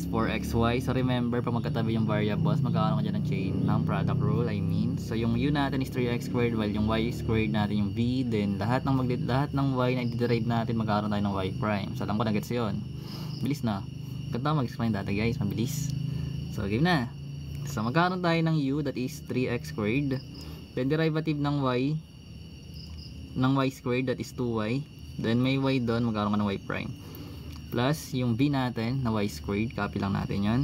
is 4xy. So remember, pag magkatabi yung variables, magkakaroon ka dyan ng chain ng product rule, I mean. So yung u natin is 3x squared, while yung y squared natin yung v. Then lahat ng y na i-derive natin, magkakaroon tayo ng y prime. So alam ko na gets yun. Bilis na. Ganda mag-explain data guys, mabilis. So game na. So magkakaroon tayo ng u, that is 3x squared. Then derivative ng y squared, that is 2y. Then may y doon, magkakaroon ka ng y prime. Plus yung v natin na y squared, copy lang natin yan.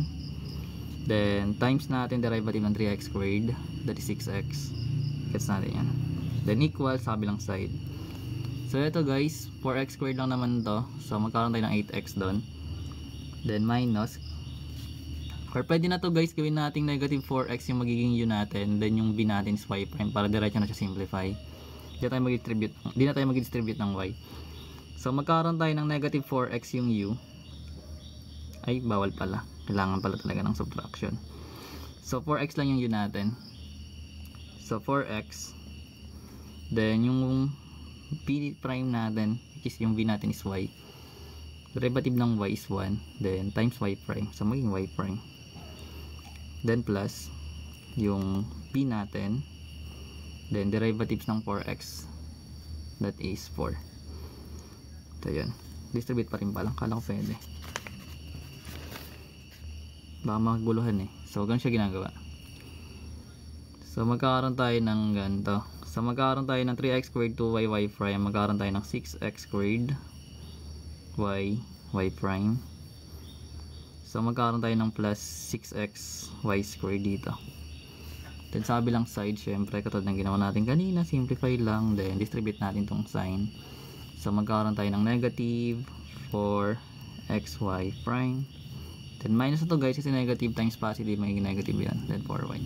Then times natin derivative ng 3x squared, that is 6x. Gets natin yan. Then equal sa kabilang side. So ito guys, 4x squared lang naman to. So magkakaroon tayo ng 8x doon. Then minus, or pwede na to guys, gawin natin negative 4x yung magiging u natin. Then yung v natin is y prime, para diretso na siya simplify. Hindi na tayo mag-distribute ng y. So magkakaroon tayo ng negative 4x yung u. Ay, bawal pala. Kailangan pala talaga ng subtraction. So 4x lang yung u natin. So 4x. Then yung v prime natin, which is yung v natin is y. Derivative ng y is 1. Then times y prime. So maging y prime. Then plus yung v natin. Then derivatives ng 4x. That is 4. So yun, distribute pa rin pala, kala ko pwede, baka maguluhan eh. So ganun siya ginagawa. So magkakaroon tayo ng ganito. So magkakaroon tayo ng 3x squared 2y y prime. Magkakaroon tayo ng 6x squared y prime. So magkakaroon tayo ng plus 6x y squared dito. Then sa kabilang side, syempre katulad ng ginawa natin kanina, simplify lang, then distribute natin tong sign. So magkakaroon tayo ng negative 4xy prime. Then minus na to guys, kasi negative times positive, magiging negative yan. Then 4y.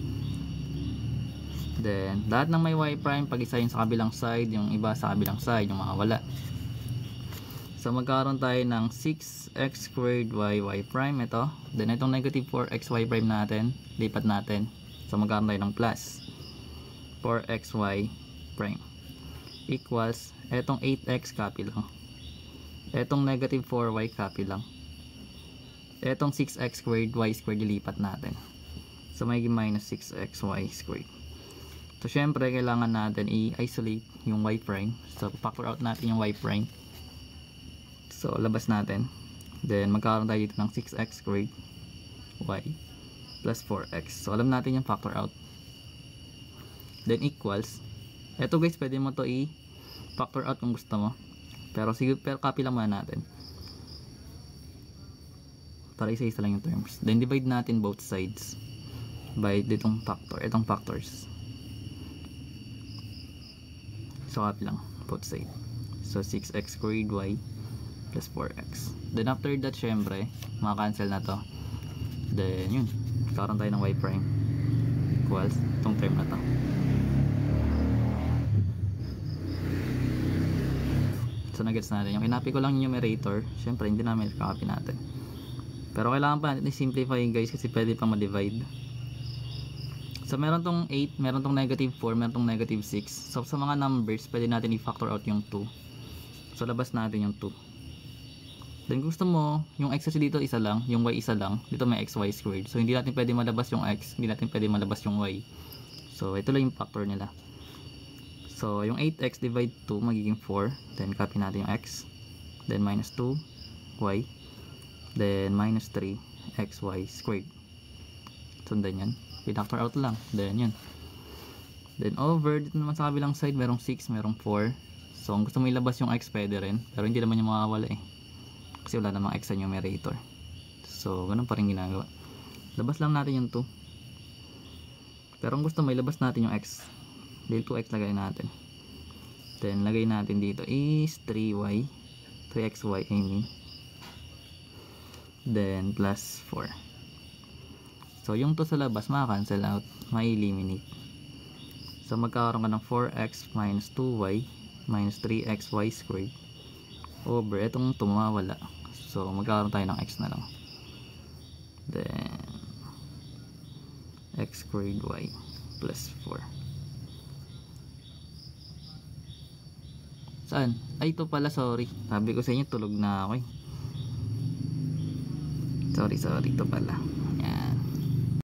Then lahat ng may y prime, pag-isahin sa kabilang side, yung iba sa kabilang side, yung mga wala. So magkakaroon tayo ng 6x squared y prime, ito. Then itong negative 4xy prime natin, lipat natin. So magkakaroon tayo ng plus 4xy prime equals etong 8x, copy lang. Etong negative 4y, copy lang. Etong 6x squared y squared, dilipat natin. So magiging minus 6xy squared. So syempre kailangan natin i-isolate yung y prime. So factor out natin yung y prime. So labas natin. Then magkakaroon tayo dito ng 6x squared y plus 4x. So alam natin yung factor out. Then equals, eto guys, pwede mo to i-factor out kung gusto mo. Pero copy lang muna natin. Para isa-isa lang yung terms. Then divide natin both sides by itong factors. So copy lang both sides. So 6x squared y plus 4x. Then after that, syempre, maka-cancel na to. Then yun, karoon tayo ng y prime equals itong term na to. So nagets natin. Yung kinapi ko lang yung numerator, syempre hindi namin copy natin. Pero kailangan pa natin i-simplify guys, kasi pwede pang ma-divide. So meron tong 8, meron tong negative 4, meron tong negative 6. So sa mga numbers, pwede natin i-factor out yung 2. So labas natin yung 2. Then gusto mo, yung x kasi dito isa lang, yung y isa lang, dito may xy squared. So hindi natin pwede malabas yung x, hindi natin pwede malabas yung y. So ito lang yung factor nila. So yung 8x divide 2 magiging 4. Then copy natin yung x. Then minus 2y. Then minus 3xy squared. Sundan yan. Pinactor out lang. Then yun. Then over, dito naman sa kabilang side, merong 6, merong 4. So kung gusto mo ilabas yung x, pwede rin. Pero hindi naman yung makawala eh. Kasi wala namang x sa numerator. So ganun pa rin ginagawa. Labas lang natin yung 2. Pero kung gusto mo ilabas natin yung x, dahil 2x lagay natin. Then lagay natin dito is 3xy I mean. Then plus 4. So yung 2 sa labas maka-cancel out, ma-eliminate. So magkakaroon ka ng 4x minus 2y minus 3xy squared over etong tumawala. So magkakaroon tayo ng x na lang. Then x squared y plus 4. Saan? Ay ito pala, sorry. Sabi ko sa inyo tulog na ako eh. sorry ito pala.